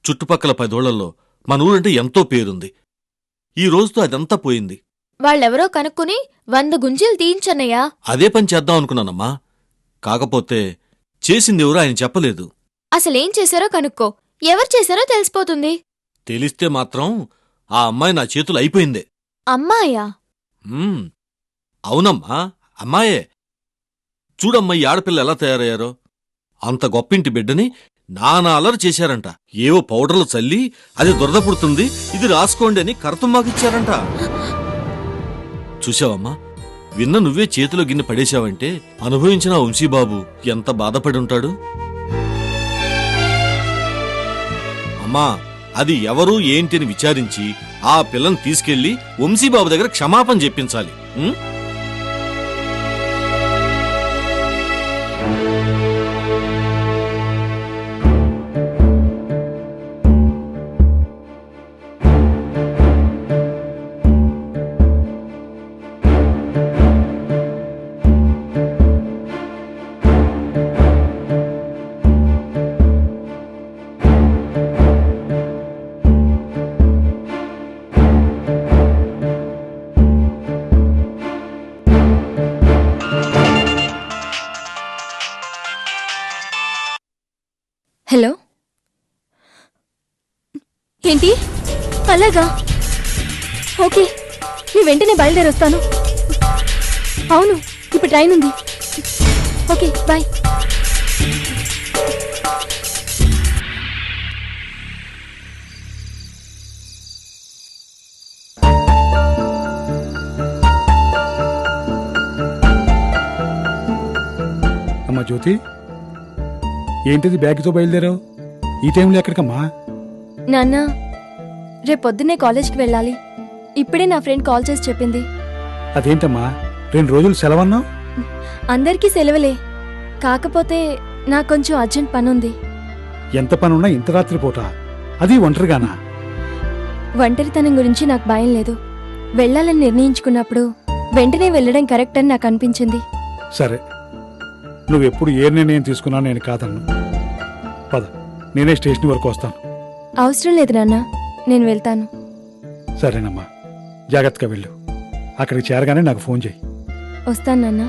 చుట్టుపక్కల 10 ఊళ్ళల్లో మన ఊరంటే ఎంతో పేరుంది. ఈ రోజుతో అదంతా పోయింది. వాళ్ళెవరో కనుక్కుని 100 గుంజీలు తీయించన్నయ్యా. అదే పని చేద్దాం అనుకున్నానమ్మా. కాకపోతే చేసిందెవరో ఆయన చెప్పలేదు. అసలేం చేశారో కనుక్కో, ఎవరు చేశారో తెలిసిపోతుంది. తెలిస్తే మాత్రం ఆ అమ్మాయి నా చేతులు అయిపోయిందే. అమ్మాయా? అవునమ్మా, అమ్మాయే. చూడమ్మా ఈ ఆడపిల్ల ఎలా తయారయ్యారో. అంత గొప్పింటి బిడ్డని నానా అలరు చేశారంట. ఏవో పౌడర్లు చల్లి అది దురద పుడుతుంది, ఇది రాసుకోండి అని కరతుమ్మాకిచ్చారంట. చూశావమ్మా, విన్న నువ్వే చేతిలో గిన్నె పడేశావంటే అనుభవించిన వంశీబాబు ఎంత బాధపడి ఉంటాడు. అమ్మా, అది ఎవరు ఏంటి అని విచారించి ఆ పిల్లని తీసుకెళ్లి వంశీబాబు దగ్గర క్షమాపణ చెప్పించాలి. హలో, ఏంటి అలాగా? ఓకే, నీ వెంటనే బయలుదేరొస్తాను. అవును, ఇప్పుడు ట్రైన్ ఉంది. Okay, bye. అమ్మా జ్యోతి, ఏంటిది బ్యాగ్తో బయలుదేరావు? ఈ టైంలో ఎక్కడికమ్మా? నాన్న, రేపొద్దునే కాలేజ్కి వెళ్ళాలి. ఇప్పుడే నా ఫ్రెండ్ కాల్ చేసి చెప్పింది. అదేంటమ్మా 2 రోజులు సెలవన్నావు? అందరికీ సెలవులే, కాకపోతే నాకు కొంచెం అర్జెంట్ పనుంది. ఎంత పనున్నా ఇంత రాత్రి పూట, అది ఒంటరిగానా? ఒంటరితనం గురించి నాకు భయం లేదు. వెళ్ళాలని నిర్ణయించుకున్నప్పుడు వెంటనే వెళ్ళడం కరెక్ట్ అని నాకు అనిపించింది. సరే, నువ్వెప్పుడు ఏ నిర్ణయం తీసుకున్నా నేను కాదన్ను. పద, నేనే స్టేషన్ వరకు వస్తాను. అవసరం లేదు నాన్న, నేను వెళ్తాను. సరేనమ్మా, జాగ్రత్తగా వెళ్ళు. అక్కడికి చేరగానే నాకు ఫోన్ చేయి. వస్తాను నాన్న.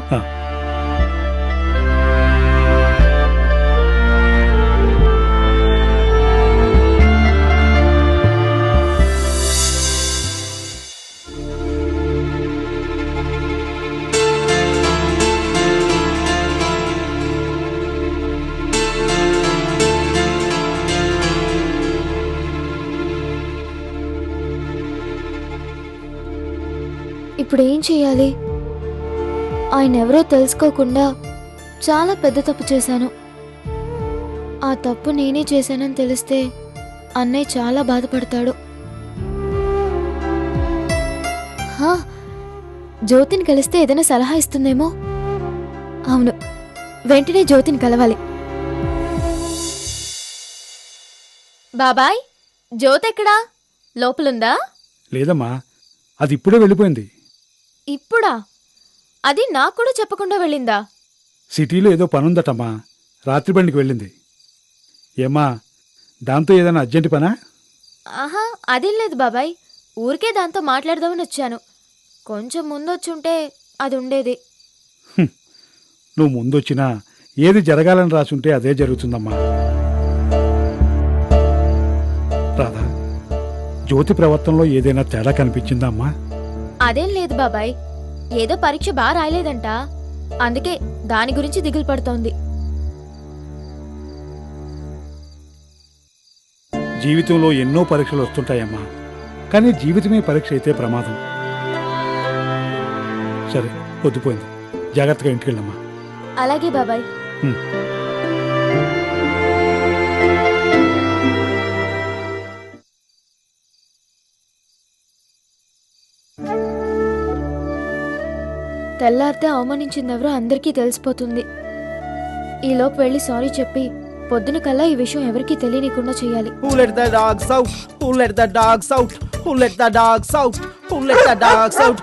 ఇప్పుడు ఏం చెయ్యాలి? ఆయన ఎవరో తెలుసుకోకుండా చాలా పెద్ద తప్పు చేశాను. ఆ తప్పు నేనే చేశానని తెలిస్తే అన్నయ్య చాలా బాధపడతాడు. జ్యోతిని కలిస్తే ఏదైనా సలహా ఇస్తుందేమో. అవును, వెంటనే జ్యోతిని కలవాలి. బాబాయ్, జ్యోతి ఎక్కడా? లోపలుందా? లేదమ్మా, అది ఇప్పుడే వెళ్ళిపోయింది. ఇప్పుడా? అది నాకు కూడా చెప్పకుండా వెళ్ళిందా? సిటీలో ఏదో పనుందటమ్మా, రాత్రి బండికి వెళ్ళింది. ఏమ్మా, దాంతో ఏదైనా అర్జెంటు పనా? ఆహా, అదేం లేదు బాబాయ్, ఊరికే దాంతో మాట్లాడదామని వచ్చాను. కొంచెం ముందొచ్చుంటే అది ఉండేది. నువ్వు ముందొచ్చినా ఏది జరగాలని రాసుంటే అదే జరుగుతుందమ్మా. రాధా, జ్యోతి ప్రవర్తనలో ఏదైనా తేడా కనిపించిందా అమ్మా? అదేం లేదు బాబాయ్, ఏదో పరీక్ష బాగా రాయలేదంట, అందుకే దాని గురించి దిగులు పడుతోంది. జీవితంలో ఎన్నో పరీక్షలు వస్తుంటాయమ్మా, కానీ జీవితమే పరీక్ష అయితే ప్రమాదం. సరే, పొద్దుపోయింది, జాగ్రత్తగా ఇంటికి వెళ్ళమ్మా. అలాగే బాబాయ్. తెల్లారితే అవమానించిందెవరో అందరికీ తెలిసిపోతుంది. ఈలోపు వెళ్ళి సారీ చెప్పి పొద్దున కల్లా ఈ విషయం ఎవరికీ తెలియనీయకుండా చేయాలి. Who let the dogs out? Who let the dogs out? Who let the dogs out? Who let the dogs out?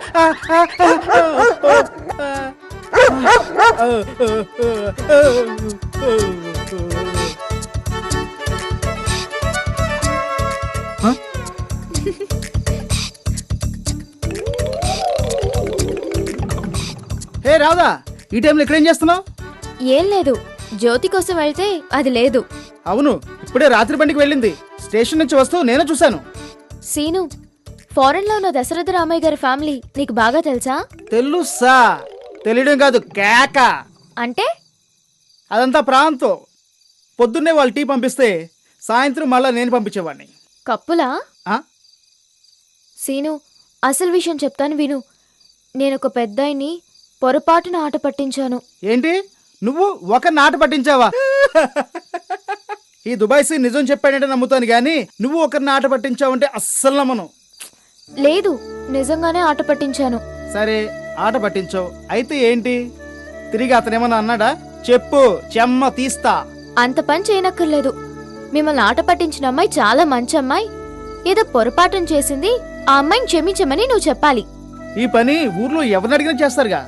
రాదా, ఈ టైంలో ఇక్కడేం చేస్తున్నావు? ఏం లేదు, జ్యోతి కోసం వెళ్తే అది లేదు. అవును, ఇప్పుడే రాత్రి బండికి వెళ్ళింది. స్టేషన్ నుంచి వస్తూ నేను చూశాను. సీను, ఫారెన్ లో ఉన్న దశరథ రామయ్య గారి ఫ్యామిలీ నీకు బాగా తెలుసా? తెలుసా? తెలియడం కాదు, కేక. అంటే అదంతా ప్రాంతం. పొద్దున్నే వాళ్ళు టీ పంపిస్తే సాయంత్రం మళ్ళా నేను పంపించేవాడిని. కప్పులా? ఆ? సీను, అసలు విషయం చెప్తాను విను. నేనొక పెద్దాయిని పొరపాటున ఆట పట్టించాను. ఏంటి, నువ్వు ఒక నాట పట్టించావా? ఈ దుబాయ్ సీ నిజం చెప్పాడంటే నమ్ముతాను, గానీ నువ్వు ఒకరిని ఆట పట్టించావంటే అస్సలు నమ్మను. లేదు, నిజంగానే ఆట పట్టించాను. సరే, ఆట పట్టించావు, అయితే ఏంటి? తిరిగి అతనేమన్నా అన్నాడా? చెప్పు, చెమ్మ తీస్తా. అంత పని చేయనక్కర్లేదు. మిమ్మల్ని ఆట పట్టించిన అమ్మాయి చాలా మంచి అమ్మాయి, ఏదో పొరపాటున చేసింది, ఆ అమ్మాయిని క్షమించమని నువ్వు చెప్పాలి. ఈ పని ఊర్లో ఎవరిని అడిగినా చేస్తారుగా.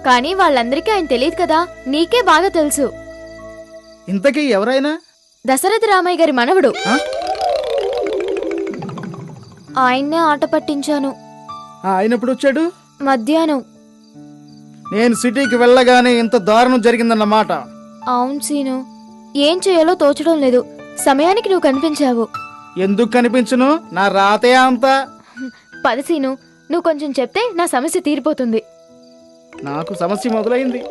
కానీ వాళ్ళందరికీ ఆయన తెలియదు కదా, నీకే బాగా తెలుసు. ఇంతకీ ఎవరైనా? దశరథ రామయ్య గారి మనవడు. ఆ? ఆయన్నే ఆట పట్టించాను. ఆయన ఎప్పుడు వచ్చాడు? మధ్యాహ్నం. నేను సిటీకి వెళ్ళగానే ఇంత దారుణం జరిగిందన్నమాట. అవును సీను, ఏం చేయాలో తోచడం లేదు. సమయానికి నువ్వు కనిపించావు. ఎందుకు కనిపించను? నా రాతే అంతా. పద సీను, నువ్వు కొంచెం చెప్తే నా సమస్య తీరిపోతుంది. నాకు సమస్య మొదలైంది.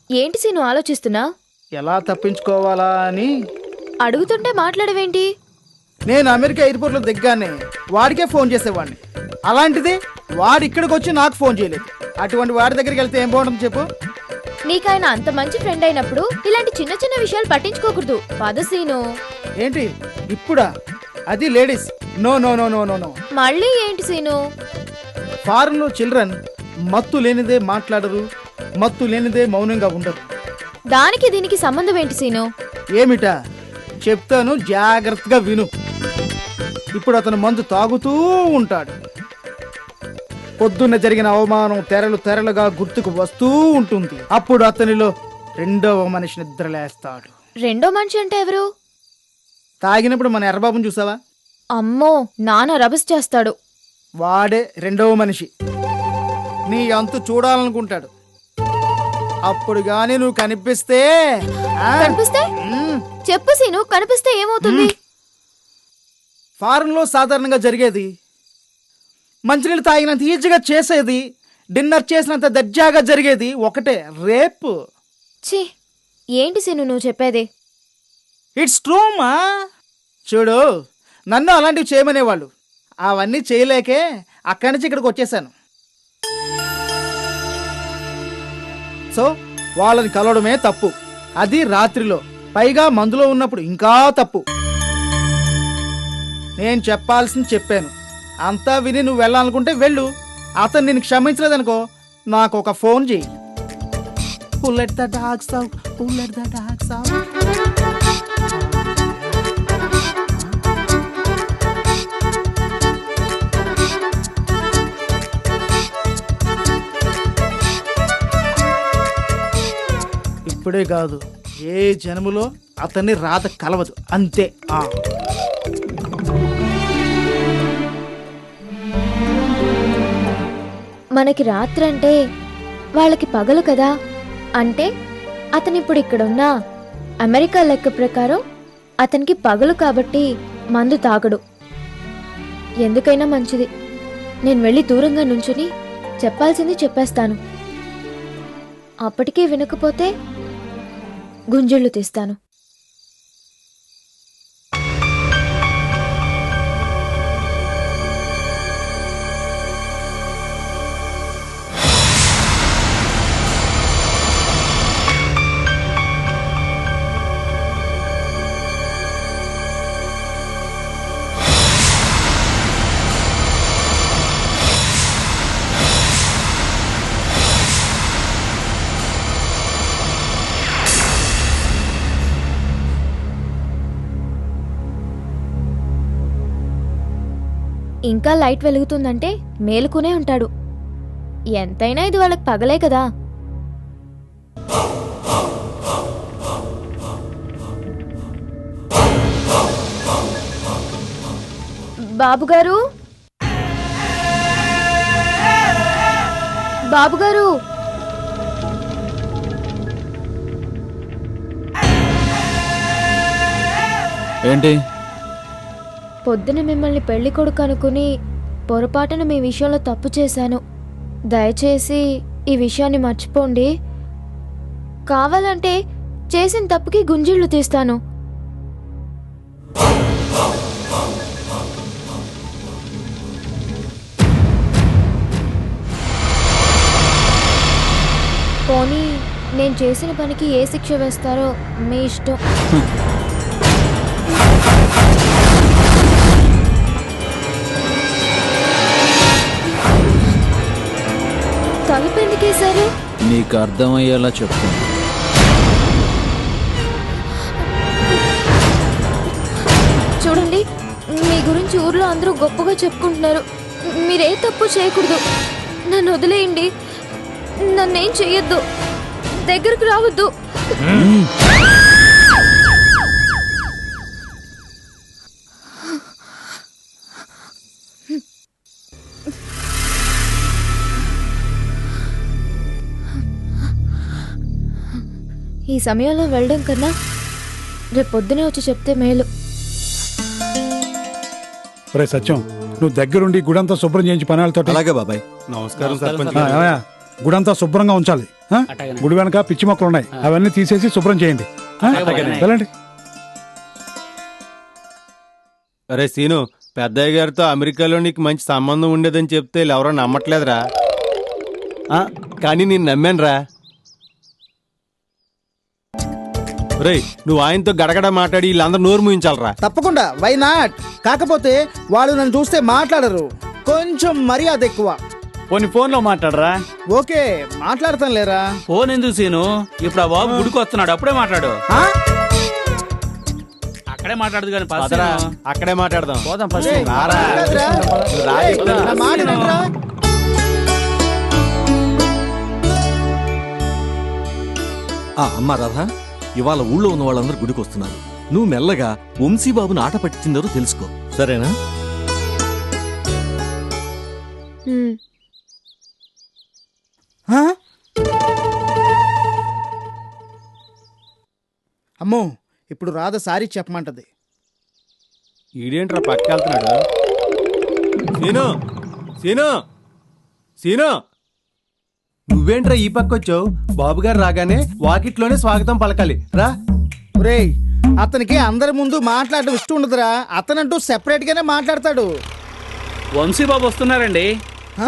ఏంటి సీను ఆలోచిస్తున్నా? ఎలా తప్పించుకోవాలా అని. అడుగుతుంటే మాట్లాడవేంటి? నేను అమెరికా ఎయిర్పోర్ట్లో దిగ్గానే వాడికే ఫోన్ చేసేవాడిని. అలాంటిది వాడు ఇక్కడికి వచ్చి నాకు ఫోన్ చేయలేదు. అటువంటి వాడి దగ్గరికి వెళ్తే ఏం బాగుంటుంది చెప్పు? నీకాయన అంత మంచి ఫ్రెండ్ అయినప్పుడు ఇలాంటి చిన్న చిన్న విషయాలు పట్టించుకోకూడదు. పద సీను. ఏంటి ఇప్పుడా? అది ladies. No no no no no no. మళ్ళీ ఏంటి సీను? ఫారెన్ లో చిల్డ్రన్ మత్తు లేనిదే మాట్లాడరు, మత్తు లేనిదే మౌనంగా ఉండరు. దానికి దీనికి సంబంధం ఏంటి సీను? ఏమిటా? చెప్తాను, జాగ్రత్తగా విను. ఇప్పుడు అతను మందు తాగుతూ ఉంటాడు. పొద్దున్న జరిగిన అవమానం తెరలు తెరలుగా గుర్తుకు వస్తూ ఉంటుంది. అప్పుడు అతనిలో రెండవ మనిషి నిద్రలేస్తాడు. రెండో మనిషి అంటే ఎవరు? తాగినప్పుడు మన ఎర్రబాబుని చూసావా? అమ్మో, నాన్న రభస్ చేస్తాడు. వాడే రెండవ మనిషి. నీ అంతు చూడాలనుకుంటాడు. అప్పుడు గాని నువ్వు కనిపిస్తే కనిపిస్తే చెప్పు సీను, కనిపిస్తే ఏమవుతుంది? ఫారెన్ లో సాధారణంగా జరిగేది, మంచినీళ్ళు తాగినంత ఈజీగా చేసేది, డిన్నర్ చేసినంత దర్జాగా జరిగేది ఒకటే, రేపు. ఛీ, ఏంటి సీను నువ్వు చెప్పేది? ఇట్స్ ట్రూమా. చూడు, నన్ను అలాంటివి చేయమనేవాళ్ళు. అవన్నీ చేయలేకే అక్కడి నుంచి ఇక్కడికి వచ్చేసాను. సో వాళ్ళని కలవడమే తప్పు. అది రాత్రిలో, పైగా మందులో ఉన్నప్పుడు ఇంకా తప్పు. నేను చెప్పాల్సింది చెప్పాను. అంతా విని నువ్వు వెళ్ళాలనుకుంటే వెళ్ళు. అతను నేను క్షమించలేదనుకో, నాకు ఒక ఫోన్ చెయ్యి. Who let the dogs out? Who let the dogs out? ఇప్పుడే కాదు, ఏ జన్మలో అతన్ని రాత కలవదు, అంతే. మనకి రాత్రంటే వాళ్ళకి పగలు కదా. అంటే అతనిప్పుడు ఇక్కడున్నా అమెరికా లెక్క ప్రకారం అతనికి పగలు కాబట్టి మందు తాగడు. ఎందుకైనా మంచిది, నేను వెళ్ళి దూరంగా నుంచుని చెప్పాల్సింది చెప్పేస్తాను. అప్పటికీ వినకపోతే గుంజుళ్ళు తీస్తాను. ఇంకా లైట్ వెలుగుతుందంటే మేలుకునే ఉంటాడు. ఎంతైనా ఇది వాళ్ళకి పగలే కదా. బాబుగారు, బాబుగారు, ఏంటి? పొద్దున మిమ్మల్ని పెళ్లి కొడుకు అనుకుని పొరపాటున మీ విషయంలో తప్పు చేశాను. దయచేసి ఈ విషయాన్ని మర్చిపోండి. కావాలంటే చేసిన తప్పుకి గుంజిళ్ళు తీస్తాను. పోనీ నేను చేసిన పనికి ఏ శిక్ష వేస్తారో మీ ఇష్టం. తలుపు ఎందుకేశారు? నీకు అర్థమయ్యేలా చెప్తాను. చూడండి, మీ గురించి ఊర్లో అందరూ గొప్పగా చెప్పుకుంటున్నారు. మీరే తప్పు చేయకూడదు. నన్ను వదిలేయండి. నన్నేం చెయ్యొద్దు. దగ్గరకు రావద్దు. ఈ సమయంలో వెళ్ళడం కన్నా రేపు పొద్దునే వచ్చి చెప్తే మేలు. రే సత్యం, నువ్వు దగ్గరుండి గుడంతా శుభ్రం చేయించి పనాలతో. అలాగే బాబాయ్. నమస్కారం సర్పంచ్. గుడంతా శుభ్రంగా ఉంచాలి. ఆ? గుడి వెనక పిచ్చి మొక్కలు ఉన్నాయి, అవన్నీ తీసేసి శుభ్రం చేయండి. ఆ? వెళ్ళండి. అరే సీను, పెద్దయ్య గారితో అమెరికాలో నీకు మంచి సంబంధం ఉండేదని చెప్తే ఎవరో నమ్మట్లేదురా. కానీ నేను నమ్మానురా. రేయ్, నువ్వు ఆయనతో గడగడ మాట్లాడి వీళ్ళందరూ నోరు మూయించాలరా. తప్పకుండా, వై నాట్. కాకపోతే వాళ్ళు నన్ను చూస్తే మాట్లాడరు, కొంచెం మర్యాద ఎక్కువ. పోనీ ఫోన్ లో మాట్లాడరా. ఓకే, మాట్లాడతాను లేరా. ఫోన్ ఎందుకు సీను? ఇప్పుడు ఆ బాబు గుడికి వస్తున్నాడు, అప్పుడే మాట్లాడు. ఆ? అక్కడే మాట్లాడదు కానీ ఫస్ట్ పదరా, అక్కడే మాట్లాడదాం. పోదాం ఫస్ట్. ఏయ్, రారా. మాట్లాడదురా. రా, ఏయ్, నా మాట వినరా? అమ్మ రాధా, ఇవాళ ఊళ్ళో ఉన్న వాళ్ళందరూ గుడికి వస్తున్నారు. నువ్వు మెల్లగా వంశీబాబుని ఆట పట్టించిందరో తెలుసుకో, సరేనా? ఆ? అమ్మో, ఇప్పుడు రాధ సారీ చెప్పమంటది. ఈడేంట్రా పక్క వెళ్తున్నాడు. సీను, సీను, సీను, నువ్వేంట్రా ఈ పక్క వచ్చావు? బాబు గారు రాగానే వాకిట్లోనే స్వాగతం పలకాలి రా. ఒరేయ్, అతనికి అందరి ముందు మాట్లాడడం ఇష్టం ఉండదురా. అతనంటూ సెపరేట్ గానే మాట్లాడతాడు. వంశీబాబు వస్తున్నారండి. ఆ?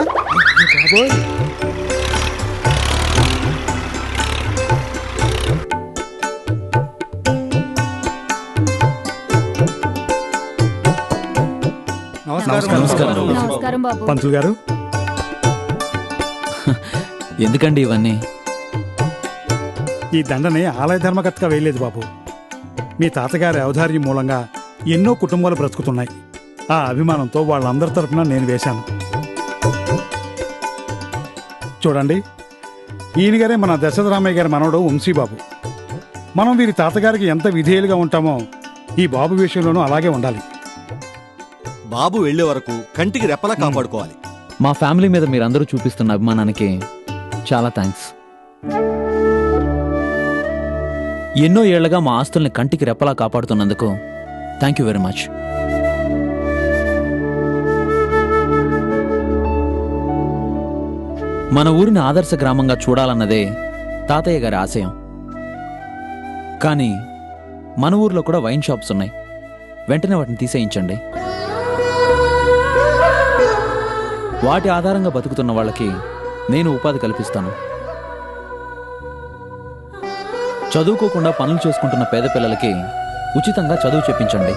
బాబోయ్. నమస్కారం. నమస్కారం బాబు. పంతులు గారు, ఎందుకండి ఇవన్నీ? ఈ దండని ఆలయ ధర్మకర్తగా వేయలేదు బాబు. మీ తాతగారి అవధార్యం మూలంగా ఎన్నో కుటుంబాలు బ్రతుకుతున్నాయి. ఆ అభిమానంతో వాళ్ళందరి తరపున నేను వేశాను. చూడండి, ఈయనగారే మన దశరథరామయ్య గారి మనవడు వంశీబాబు. మనం వీరి తాతగారికి ఎంత విధేయులుగా ఉంటామో ఈ బాబు విషయంలోనూ అలాగే ఉండాలి. బాబు వెళ్లే వరకు కంటికి రెప్పలా కాపాడుకోవాలి. మా ఫ్యామిలీ మీద మీరందరూ చూపిస్తున్న అభిమానానికి చాలా థ్యాంక్స్. ఎన్నో ఏళ్లగా మా ఆస్తుల్ని కంటికి రెప్పలా కాపాడుతున్నందుకు థ్యాంక్ యూ వెరీ మచ్. మన ఊరిని ఆదర్శ గ్రామంగా చూడాలన్నదే తాతయ్య గారి ఆశయం. కానీ మన ఊర్లో కూడా వైన్ షాప్స్ ఉన్నాయి. వెంటనే వాటిని తీసేయించండి. వాటి ఆధారంగా బతుకుతున్న వాళ్ళకి నేను ఉపాధి కల్పిస్తాను. చదువుకోకుండా పనులు చేసుకుంటున్న పేద పిల్లలకి ఉచితంగా చదువు చెప్పించండి.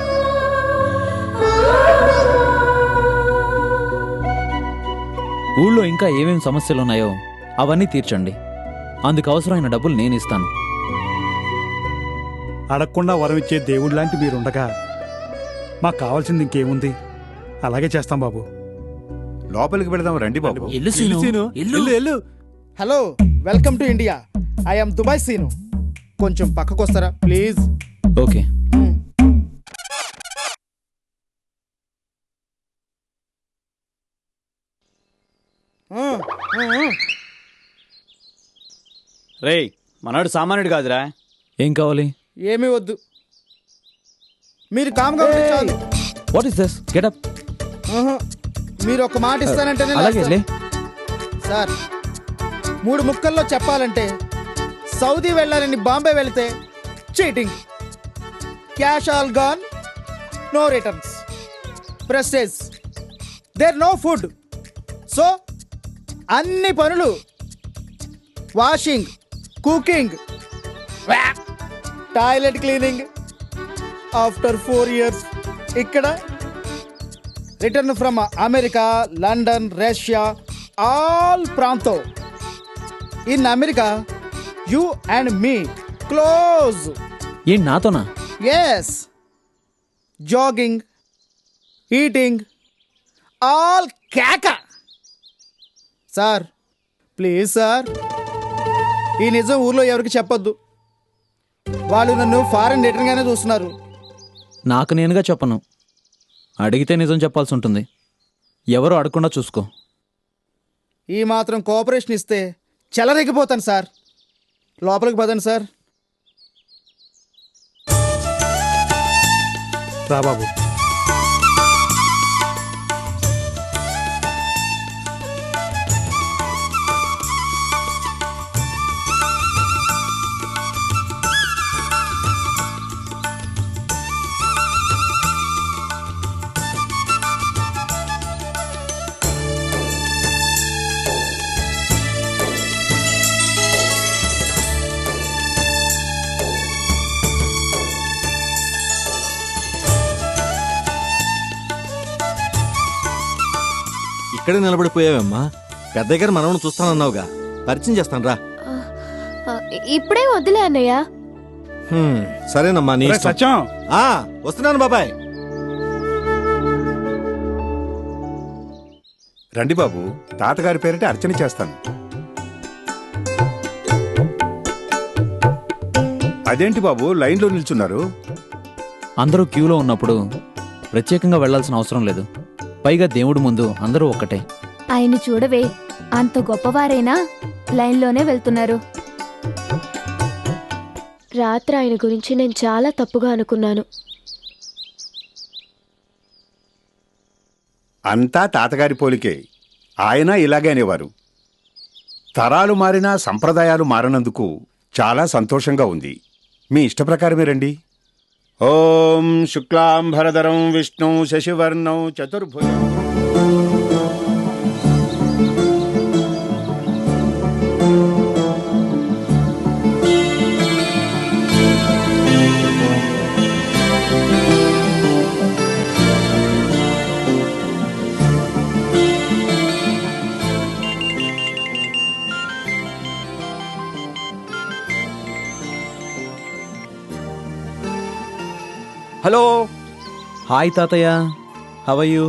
ఊళ్ళో ఇంకా ఏమేం సమస్యలున్నాయో అవన్నీ తీర్చండి. అందుకు అవసరమైన డబ్బులు నేను ఇస్తాను. అడగకుండా వరం ఇచ్చే దేవుడు లాంటి మీరుండగా మాకు కావాల్సింది ఇంకేముంది? అలాగే చేస్తాం బాబు. లోపలికి వెళదాం రండి బాబు. ఎల్లు సీను, సీను, ఎల్లు. ఎల్లు, ఎల్లు. Hello, welcome to India. I'm Dubai Seenu. కొంచెం పక్కకు వస్తారా ప్లీజ్? ఓకే. రేయ్ మనోడు సామాన్యుడు కాదురా. ఏం కావాలి? ఏమీ వద్దు, మీరు కామ్గా ఉంటే చాలు. What is this? Get up. ఆహా, మీరు ఒక మాట ఇస్తానంటేనే అలాగే లే. సార్, 3 ముక్కల్లో చెప్పాలంటే సౌదీ వెళ్ళాలని బాంబే వెళితే cheating, cash all gone, no returns, prestige, there no food. So అన్ని పనులు, washing, cooking, toilet cleaning. After 4 years ఇక్కడ return from America, London, Russia, all ప్రాంతో. In America you and me close. ఏంటి నాతోనా? ఎస్, జాగింగ్, ఈటింగ్, ఆల్ కేక. Sir please sir, ఈ నిజం ఊర్లో ఎవరికి చెప్పొద్దు. వాళ్ళు నన్ను ఫారెన్ రిటర్న్గానే చూస్తున్నారు. నాకు నేనుగా చెప్పను, అడిగితే నిజం చెప్పాల్సి ఉంటుంది. ఎవరు అడగకుండా చూసుకో. ఈ మాత్రం కోఆపరేషన్ ఇస్తే చెలరెగిపోతాను సార్. లోపలికి పదండి సార్. రా బాబు. ఇక్కడే నిలబడిపోయావమ్మా. పెద్దయ్య గారు మనవను చూస్తానన్నావుగా, పరిచయం చేస్తాను రా. ఇప్పుడే వదిలే అన్నయ్య. సరేనమ్మా, నీ రే ఇష్టం. సత్యం, ఆ, వస్తున్నాను బాబాయ్. రండి బాబు, తాతగారి పేరిట అర్చన చేస్తాను. అదేంటి బాబు లైన్లో నిల్చున్నారు? అందరూ క్యూలో ఉన్నప్పుడు ప్రత్యేకంగా వెళ్లాల్సిన అవసరం లేదు. పైగా దేవుడి ముందు అందరూ ఒక్కటే. ఆయన చూడవే, అంత గొప్పవారైనా లైన్లోనే వెళ్తున్నారు. రాత్రి ఆయన గురించి నేను చాలా తప్పుగా అనుకున్నాను. అంతా తాతగారి పోలికే. ఆయన ఇలాగే అనేవారు. తరాలు మారినా సంప్రదాయాలు మారనందుకు చాలా సంతోషంగా ఉంది. మీ ఇష్ట ప్రకారమే రండి. ఓం శుక్లాంబరధరం విష్ణు శశివర్ణం చతుర్భుజం. హలో. హాయ్ తాతయ్య, హౌ ఆర్ యు?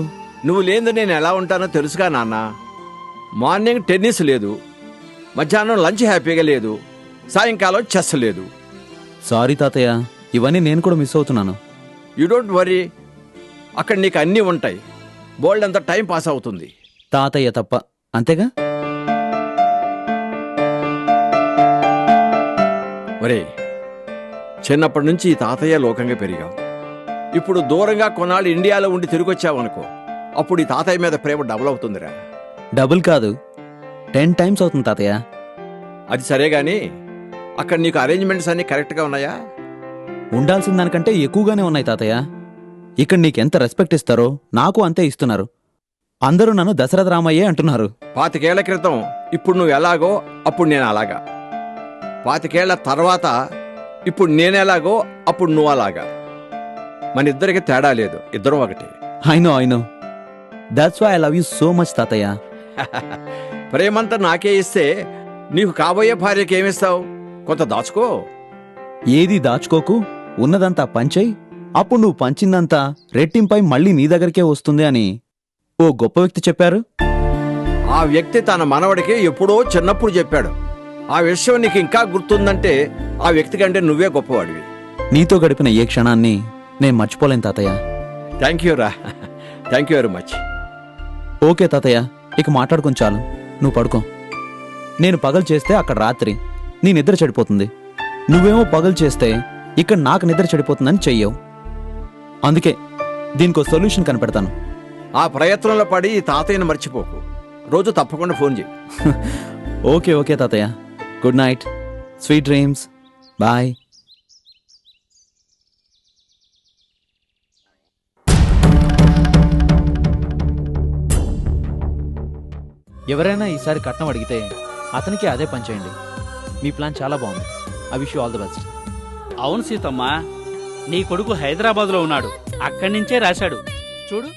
నువ్వు లేదు నేను ఎలా ఉంటానో తెలుసుగా నాన్న. మార్నింగ్ టెన్నిస్ లేదు, మధ్యాహ్నం లంచ్ హ్యాపీగా లేదు, సాయంకాలం చెస్ లేదు. సారీ తాతయ్య, ఇవన్నీ నేను కూడా మిస్ అవుతున్నాను. యూ డోంట్ వరీ, అక్కడ నీకు అన్నీ ఉంటాయి. బోల్డ్ అంత టైం పాస్ అవుతుంది. తాతయ్య తప్ప, అంతేగా? ఒరే, చిన్నప్పటి నుంచి ఈ తాతయ్య లోకంగా పెరిగావు. ఇప్పుడు దూరంగా కొన్నాళ్ళు ఇండియాలో ఉండి తిరిగొచ్చావనుకో, అప్పుడు ఈ తాతయ్య మీద ప్రేమ డబుల్ అవుతుందిరా. డబుల్ కాదు, 10 times అవుతుంది తాతయ్య. అది సరే గాని, అక్కడ నీకు అరేంజ్మెంట్స్ అన్నీ కరెక్ట్గా ఉన్నాయా? ఉండాల్సిన దానికంటే ఎక్కువగానే ఉన్నాయి తాతయ్య. ఇక్కడ నీకెంత రెస్పెక్ట్ ఇస్తారో నాకు అంతే ఇస్తున్నారు. అందరూ నన్ను దశరథ రామయ్యే అంటున్నారు. 25 ఏళ్ల క్రితం ఇప్పుడు నువ్వు ఎలాగో అప్పుడు నేను అలాగా, 25 ఏళ్ల తర్వాత ఇప్పుడు నేనెలాగో అప్పుడు నువ్వు అలాగా. మన ఇద్దరికి తేడా లేదు, ఇద్దరం ఒకటి. I know, that's why I love you so much తాతయ్య. ప్రేమంతా నాకే ఇస్తే నీకు కాబోయే భార్యకి ఏమిస్తావు? కొంత దాచుకో. ఏది దాచుకోకు, ఉన్నదంతా పంచై, అప్పుడు నువ్వు పంచిందంతా రెట్టింపై మళ్ళీ నీ దగ్గరికే వస్తుంది అని ఓ గొప్ప వ్యక్తి చెప్పారు. ఆ వ్యక్తి తన మనవడికి ఎప్పుడో చిన్నప్పుడు చెప్పాడు. ఆ విషయం నీకు ఇంకా గుర్తుందంటే ఆ వ్యక్తి కంటే నువ్వే గొప్పవాడివి. నీతో గడిపిన ఏ క్షణాన్ని నేను మర్చిపోలేను తాతయ్య. థ్యాంక్ యూ రా, thank you very much. Okay తాతయ్య, ఇక మాట్లాడుకొని చాలు, నువ్వు పడుకో. నేను పగలు చేస్తే అక్కడ రాత్రి, నీ నిద్ర చెడిపోతుంది. నువ్వేమో పగలు చేస్తే ఇక్కడ నాకు నిద్ర చెడిపోతుందని చెయ్యవు. అందుకే దీనికో సొల్యూషన్ కనిపెడతాను. ఆ ప్రయత్నంలో పడి ఈ తాతయ్యను మర్చిపోకు. రోజు తప్పకుండా ఫోన్ చేయి. ఓకే ఓకే తాతయ్య. Good night, sweet dreams, bye. ఎవరైనా ఈసారి కట్నం అడిగితే అతనికి అదే పని చేయండి. మీ ప్లాన్ చాలా బాగుంది. I wish you all the best. అవును సీతమ్మ, నీ కొడుకు హైదరాబాద్లో ఉన్నాడు, అక్కడి నుంచే రాశాడు చూడు.